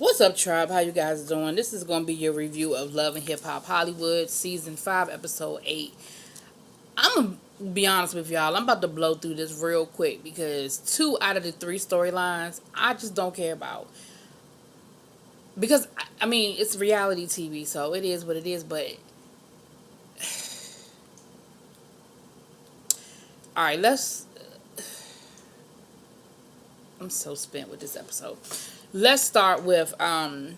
What's up, tribe? How you guys doing? This is going to be your review of Love and Hip Hop Hollywood, Season 5, Episode 8. I'm going to be honest with y'all. I'm about to blow through this real quick because 2 out of the 3 storylines I just don't care about. Because, I mean, it's reality TV, so it is what it is, but... Alright, I'm so spent with this episode. Let's start with the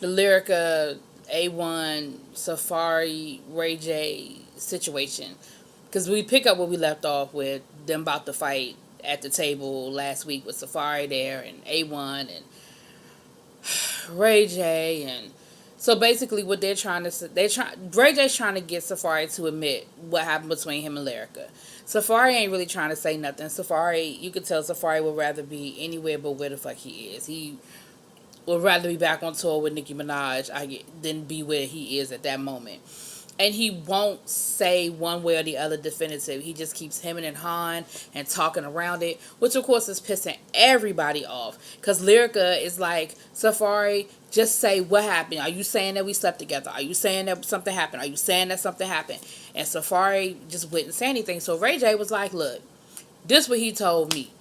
Lyrica A1 Safari Ray J situation, because we pick up where we left off with them about to fight at the table last week with Safari there and A1 and Ray J. And so basically what they're trying to Ray J's trying to get Safari to admit what happened between him and Lyrica. Safari ain't really trying to say nothing. Safari, you could tell Safari would rather be anywhere but where the fuck he is. He would rather be back on tour with Nicki Minaj than be where he is at that moment. And he won't say one way or the other definitive. He just keeps hemming and hawing and talking around it, which of course is pissing everybody off. Because Lyrica is like, Safari, just say what happened. Are you saying that we slept together? Are you saying that something happened? Are you saying that something happened? And Safari just wouldn't say anything. So Ray J was like, look, this is what he told me.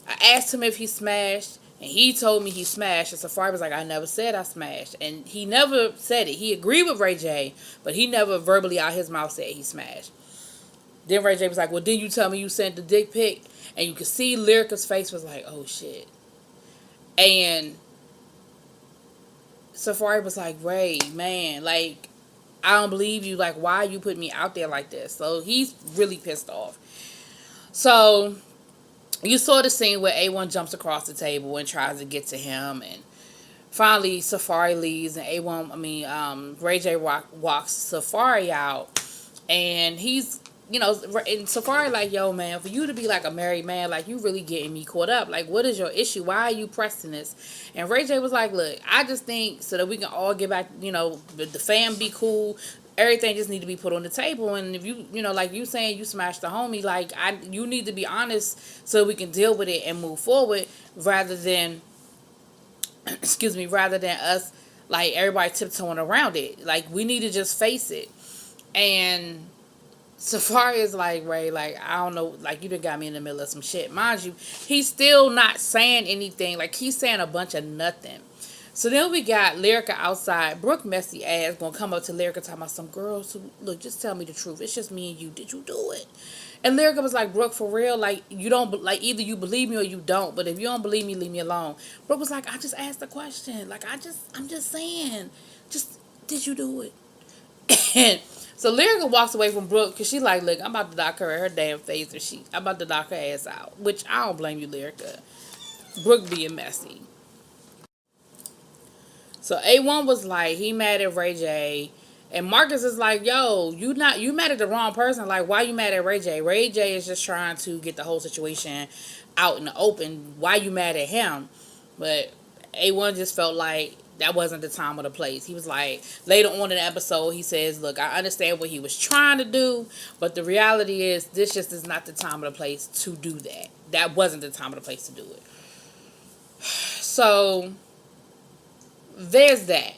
I asked him if he smashed, and he told me he smashed. And Safari was like, I never said I smashed. And he never said it. He agreed with Ray J, but he never verbally out his mouth said he smashed. Then Ray J was like, well, didn't you tell me you sent the dick pic? And you could see Lyrica's face was like, oh, shit. And Safari was like, Ray, man, like, I don't believe you. Like, why you put me out there like this? So he's really pissed off. So you saw the scene where A1 jumps across the table and tries to get to him, and finally Safari leaves, and Ray J walks Safari out, and he's, and Safari like, yo, man, for you to be like a married man, like, you really getting me caught up. Like, what is your issue? Why are you pressing this? And Ray J was like, look, I just think so that we can all get back, the fam be cool. Everything just need to be put on the table, and if like you saying you smashed the homie, like, you need to be honest so we can deal with it and move forward, rather than rather than us, like, everybody tiptoeing around it. Like, we need to just face it. And Safari is like, Ray, like, I don't know, like, you done got me in the middle of some shit. Mind you, he's still not saying anything. Like, he's saying a bunch of nothing. So then we got Lyrica outside. Brooke messy ass gonna come up to Lyrica talking about some girls who, look, just tell me the truth. It's just me and you. Did you do it? And Lyrica was like, Brooke, for real, like, you don't, like, either you believe me or you don't. But if you don't believe me, leave me alone. Brooke was like, I just asked the question. Like, I'm just saying. Just, did you do it? And so Lyrica walks away from Brooke because she like, look, I'm about to knock her damn face, and I'm about to knock her ass out. Which I don't blame you, Lyrica. Brooke being messy. So A1 was like, he mad at Ray J. And Marcus is like, yo, you mad at the wrong person. Like, why you mad at Ray J? Ray J is just trying to get the whole situation out in the open. Why you mad at him? But A1 just felt like that wasn't the time or the place. He was like, later on in the episode, he says, look, I understand what he was trying to do, but the reality is this just is not the time or the place to do that. That wasn't the time or the place to do it. So there's that.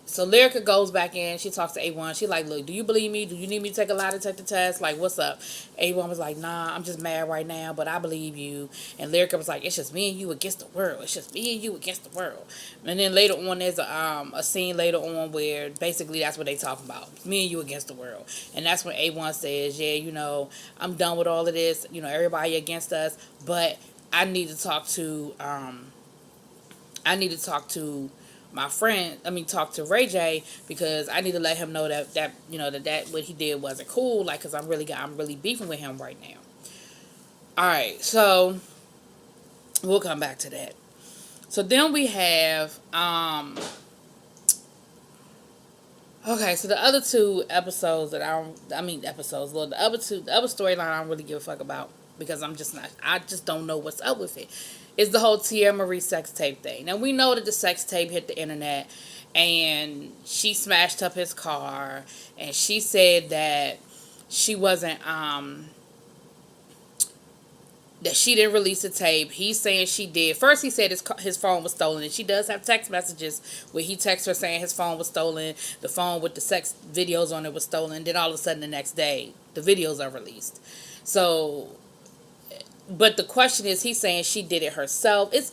So Lyrica goes back in. She talks to A1. She like, look, do you believe me? Do you need me to take a lie detector test? Like, what's up? A1 was like, nah, I'm just mad right now, but I believe you. And Lyrica was like, it's just me and you against the world. It's just me and you against the world. And then later on, there's a scene later on where basically that's what they talk about. Me and you against the world. And that's when A1 says, yeah, I'm done with all of this. Everybody against us, but I need to talk to my friend, talk to Ray J, because I need to let him know that what he did wasn't cool, like, because I'm really beefing with him right now. Alright, so we'll come back to that. So then we have okay, so the other 2 episodes that the other storyline I don't really give a fuck about, because I just don't know what's up with it. Is the whole Tia Marie sex tape thing. Now, we know that the sex tape hit the internet, and she smashed up his car, and she said that she wasn't that she didn't release the tape. He's saying she did. First, he said his phone was stolen, and she does have text messages where he texts her saying his phone was stolen. The phone with the sex videos on it was stolen. Then all of a sudden, the next day, the videos are released. So, but the question is, he's saying she did it herself. It's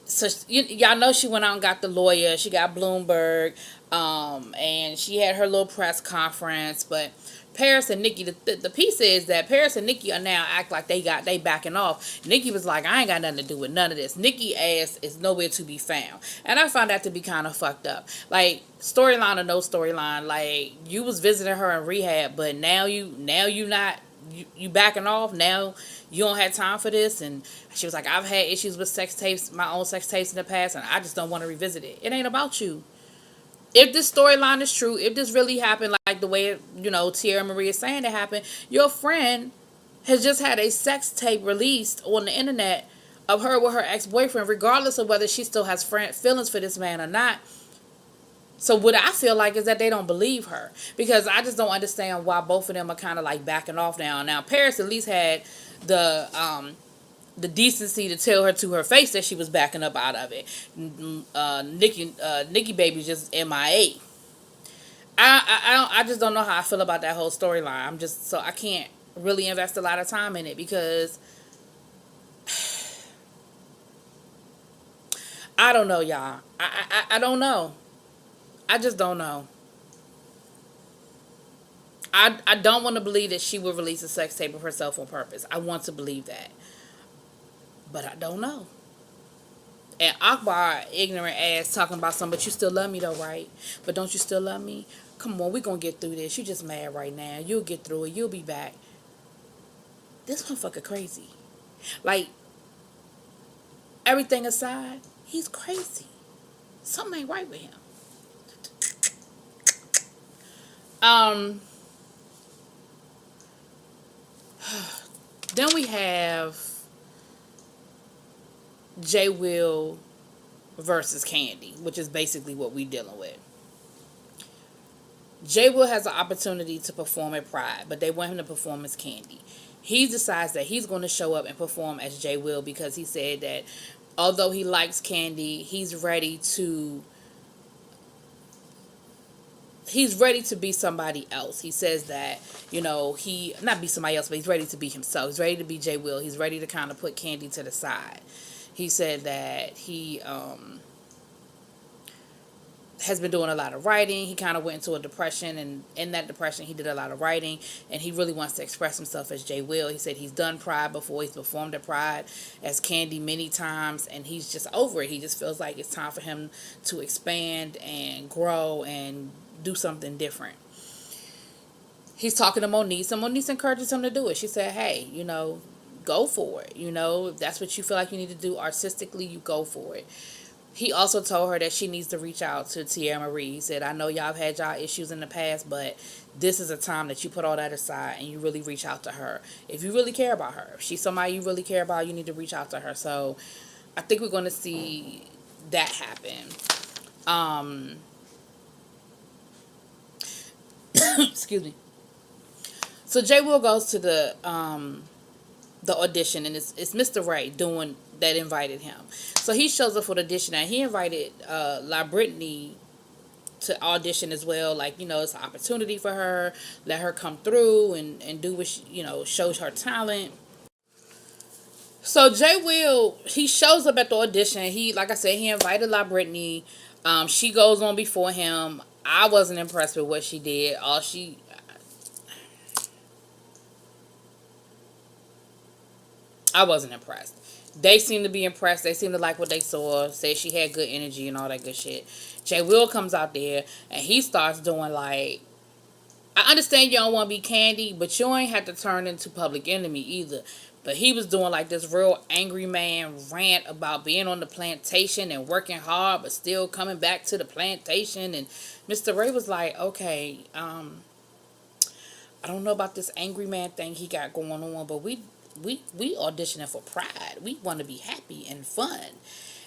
so y'all know she went out and got the lawyer. She got Bloomberg, and she had her little press conference. But Paris and Nikki, the piece is that Paris and Nikki are now act like they backing off. Nikki was like, I ain't got nothing to do with none of this. Nikki ass is nowhere to be found, and I found that to be kind of fucked up. Like, storyline or no storyline, like, you was visiting her in rehab, but now you not. You backing off now. You don't have time for this. And she was like, I've had issues with sex tapes, my own sex tapes in the past, and I just don't want to revisit it. It ain't about you. If this storyline is true, if this really happened like the way, Tierra Marie is saying it happened, your friend has just had a sex tape released on the internet of her with her ex-boyfriend, regardless of whether she still has feelings for this man or not. So what I feel like is that they don't believe her, because I just don't understand why both of them are kind of like backing off now. Now Paris at least had the decency to tell her to her face that she was backing up out of it. Nikki baby just MIA. I just don't know how I feel about that whole storyline. I can't really invest a lot of time in it, because I don't know, y'all. I don't know. I just don't know. I don't want to believe that she would release a sex tape of herself on purpose. I want to believe that, but I don't know. And Akbar, ignorant ass, talking about something, but you still love me though, right? But don't you still love me? Come on, we gonna get through this. You just mad right now. You'll get through it. You'll be back. This motherfucker crazy. Like, everything aside, he's crazy. Something ain't right with him. Then we have J. Will versus Candy, which is basically what we dealing with. J. Will has an opportunity to perform at Pride, but they want him to perform as Candy. He decides that he's going to show up and perform as J. Will, because he said that although he likes Candy, he's ready to be somebody else. He says that, he not be somebody else, but he's ready to be himself. He's ready to be J. Will. He's ready to kind of put Candy to the side. He said that he has been doing a lot of writing. He kind of went into a depression, and in that depression he did a lot of writing, and he really wants to express himself as J. Will. He said he's done Pride before. He's performed at Pride as Candy many times, and he's just over it. He just feels like it's time for him to expand and grow and do something different. He's talking to Moniece, and Moniece encourages him to do it. She said, hey, go for it. If that's what you feel like you need to do artistically, you go for it. He also told her that she needs to reach out to Tierra Marie. He said, I know y'all have had y'all issues in the past, but this is a time that you put all that aside and you really reach out to her. If you really care about her, if she's somebody you really care about, you need to reach out to her. So I think we're going to see that happen. Excuse me. So J. Will goes to the audition, and it's Mr. Ray that invited him. So he shows up for the audition, and he invited La Brittany to audition as well. Like, it's an opportunity for her. Let her come through and do what she, shows her talent. So J. Will, he shows up at the audition. Like I said, he invited La Brittany. She goes on before him. I wasn't impressed with what she did. I wasn't impressed. They seem to be impressed. They seem to like what they saw. Say she had good energy and all that good shit. J. Will comes out there and he starts doing like, I understand you don't want to be Candy, but you ain't have to turn into Public Enemy either. But he was doing like this real angry man rant about being on the plantation and working hard, but still coming back to the plantation. And Mr. Ray was like, okay, I don't know about this angry man thing he got going on, but we auditioning for Pride. We want to be happy and fun.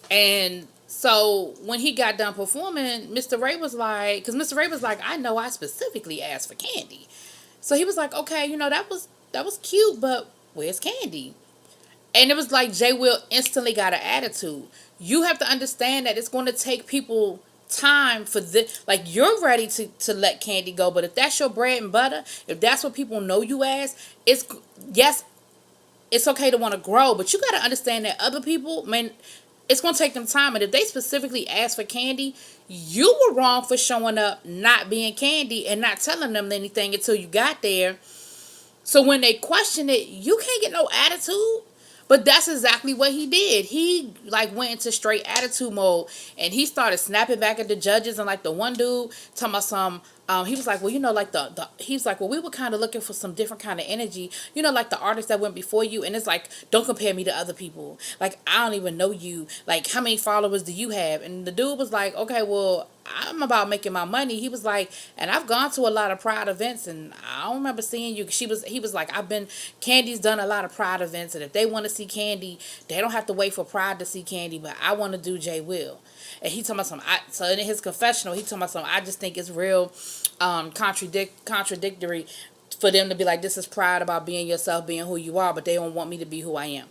And so when he got done performing, Mr. Ray was like, I know I specifically asked for Candy. So he was like, okay, that was cute, but where's Candy? And it was like Jay Will instantly got an attitude. You have to understand that it's going to take people time for this. Like, you're ready to let Kandi go, but if that's your bread and butter, if that's what people know you as, it's, yes, it's okay to want to grow, but you got to understand that other people, man, it's going to take them time. And if they specifically ask for Kandi, you were wrong for showing up not being Kandi and not telling them anything until you got there. So when they question it, you can't get no attitude. But that's exactly what he did. He like went into straight attitude mode, and he started snapping back at the judges. And like the one dude talking about some, he was like, well, like the he's like, well, we were kind of looking for some different kind of energy, like the artists that went before you. And it's like, don't compare me to other people. Like, I don't even know you. Like, how many followers do you have? And the dude was like, okay, well, I'm about making my money. He was like, and I've gone to a lot of Pride events, and I don't remember seeing you. He was like, Kandi's done a lot of Pride events, and if they want to see Kandi, they don't have to wait for Pride to see Kandi, but I want to do Jay Will. And he talking about something. So in his confessional, he talking about something. I just think it's real contradictory for them to be like, this is Pride about being yourself, being who you are, but they don't want me to be who I am.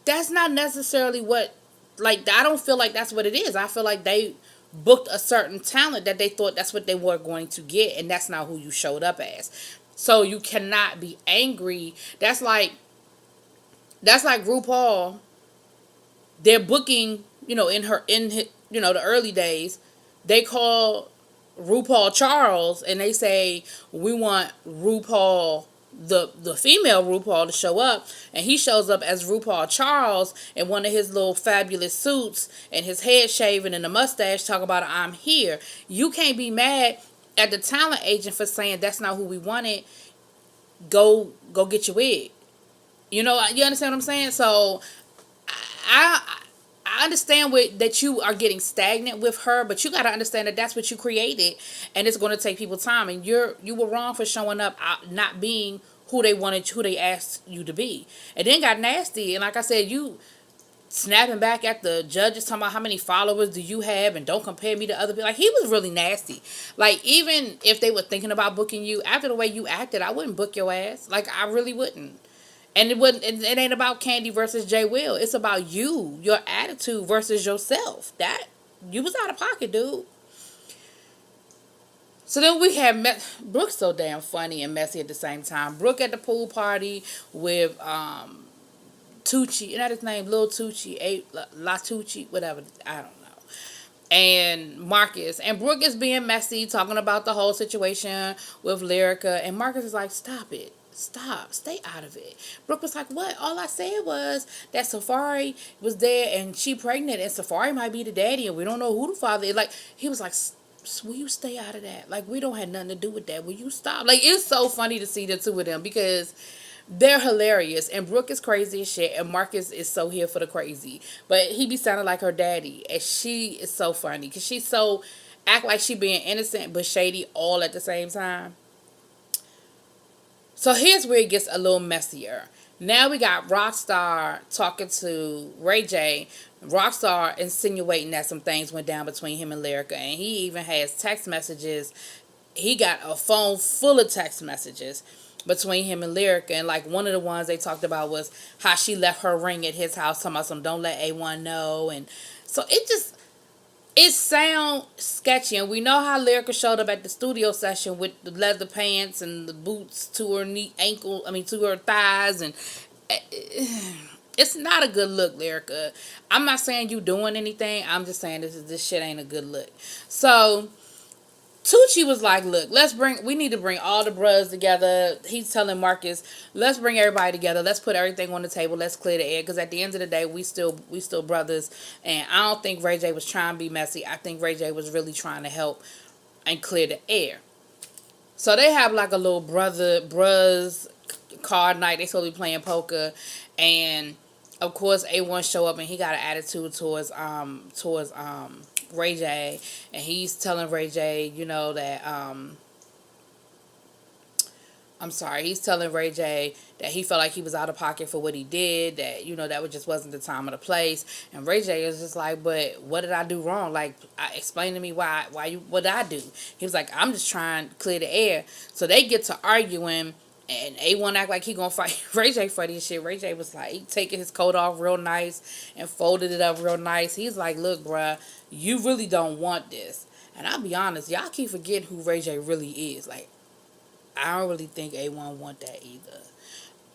That's not necessarily what, like, I don't feel like that's what it is. I feel like they booked a certain talent that they thought that's what they were going to get, and that's not who you showed up as. So you cannot be angry. That's like RuPaul. They're booking, the early days, they call RuPaul Charles, and they say, we want RuPaul, the female RuPaul, to show up, and he shows up as RuPaul Charles in one of his little fabulous suits and his head shaven and a mustache, talk about, I'm here. You can't be mad at the talent agent for saying that's not who we wanted. Go get your wig. You understand what I'm saying? So I understand that you are getting stagnant with her, but you got to understand that that's what you created, and it's going to take people time. And you were wrong for showing up not being who they asked you to be, and then got nasty. And like I said, you snapping back at the judges talking about how many followers do you have, and don't compare me to other people. Like, he was really nasty. Like, even if they were thinking about booking you after the way you acted, I wouldn't book your ass. Like, I really wouldn't. And it ain't about Kandi versus Jay Will. It's about you, your attitude versus yourself. That, you was out of pocket, dude. So then we have Brooke, so damn funny and messy at the same time. Brooke at the pool party with Tucci, and that his name, Lil Tucci, La Tucci, whatever, I don't know. And Marcus. And Brooke is being messy, talking about the whole situation with Lyrica. And Marcus is like, stop it. Stop. Stay out of it. Brooke was like, what? All I said was that Safaree was there and she pregnant, and Safaree might be the daddy, and we don't know who the father is. Like, he was like, will you stay out of that? Like, we don't have nothing to do with that. Will you stop? Like, it's so funny to see the two of them because they're hilarious. And Brooke is crazy as shit, and Marcus is so here for the crazy. But he be sounding like her daddy, and she is so funny because she's so act like she being innocent but shady all at the same time. So here's where it gets a little messier. Now we got Rockstar talking to Ray J. Rockstar insinuating that some things went down between him and Lyrica. And he even has text messages. He got a phone full of text messages between him and Lyrica. And like one of the ones they talked about was how she left her ring at his house, talking about some don't let A1 know. And so it sounds sketchy, and we know how Lyrica showed up at the studio session with the leather pants and the boots to her to her thighs, and it's not a good look, Lyrica. I'm not saying you doing anything. I'm just saying this shit ain't a good look. So Tucci was like, look, we need to bring all the bros together. He's telling Marcus, let's bring everybody together. Let's put everything on the table. Let's clear the air. Because at the end of the day, we still brothers. And I don't think Ray J was trying to be messy. I think Ray J was really trying to help and clear the air. So they have like a little bros card night. They supposed to be playing poker. And of course, A1 show up and he got an attitude towards Ray J, and he's telling Ray J, that he's telling Ray J that he felt like he was out of pocket for what he did, that that just wasn't the time or the place. And Ray J is just like, but what did I do wrong? Like, explain to me what did I do? He was like, I'm just trying to clear the air. So they get to arguing And A1 act like he gonna fight Ray J for this shit. Ray J was like, he taking his coat off real nice and folded it up real nice. He's like, look, bruh, you really don't want this. And I'll be honest, y'all keep forgetting who Ray J really is. Like, I don't really think A1 want that either.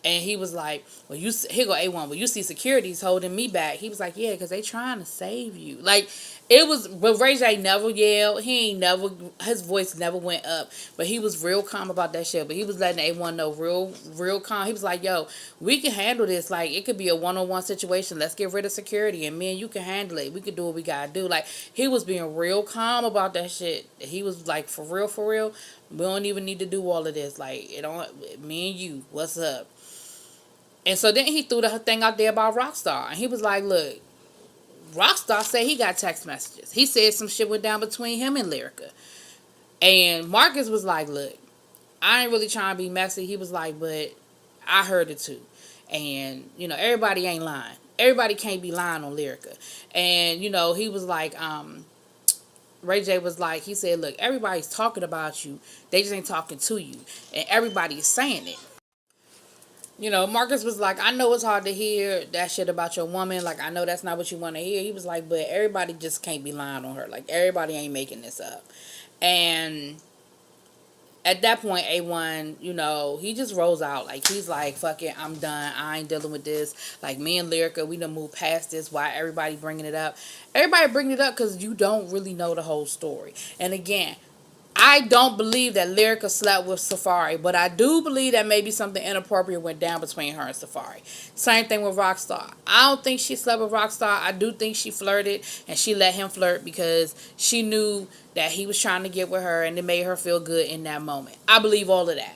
And he was like, well, here go A1, well, you see security's holding me back. He was like, yeah, because they trying to save you. Like, it was, but Ray J never yelled. He ain't never, his voice never went up. But he was real calm about that shit. But he was letting A1 know real calm. He was like, yo, we can handle this. Like, it could be a one-on-one situation. Let's get rid of security. And me and you can handle it. We could do what we got to do. Like, he was being real calm about that shit. He was like, for real. We don't even need to do all of this. Like, it don't, me and you, what's up? And so then he threw the thing out there about Rockstar. And he was like, look, Rockstar said he got text messages. He said some shit went down between him and Lyrica. And Marcus was like, look, I ain't really trying to be messy. He was like, but I heard it too. And, everybody ain't lying. Everybody can't be lying on Lyrica. And, he was like, Ray J was like, he said, look, everybody's talking about you. They just ain't talking to you. And everybody's saying it. Marcus was like, I know it's hard to hear that shit about your woman. Like, I know that's not what you want to hear. He was like, but everybody just can't be lying on her. Like, everybody ain't making this up. And at that point, A1, he just rolls out. Like, he's like, fuck it, I'm done. I ain't dealing with this. Like, me and Lyrica, we done moved past this. Why everybody bringing it up? Everybody bringing it up because you don't really know the whole story. And again, I don't believe that Lyrica slept with Safari, but I do believe that maybe something inappropriate went down between her and Safari. Same thing with Rockstar. I don't think she slept with Rockstar. I do think she flirted, and she let him flirt because she knew that he was trying to get with her, and it made her feel good in that moment. I believe all of that.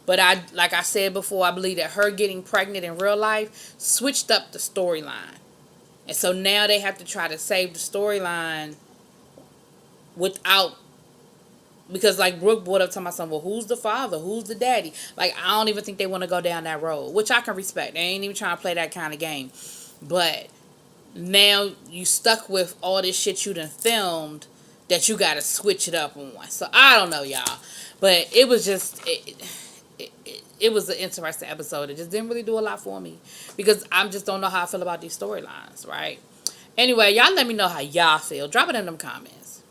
But like I said before, I believe that her getting pregnant in real life switched up the storyline. And so now they have to try to save the storyline without, because like Brooke brought up to my son, well, who's the father? Who's the daddy? Like, I don't even think they want to go down that road, which I can respect. They ain't even trying to play that kind of game. But now you stuck with all this shit you done filmed that you got to switch it up on. So I don't know, y'all. But it was just, it was an interesting episode. It just didn't really do a lot for me because I just don't know how I feel about these storylines, right? Anyway, y'all let me know how y'all feel. Drop it in them comments.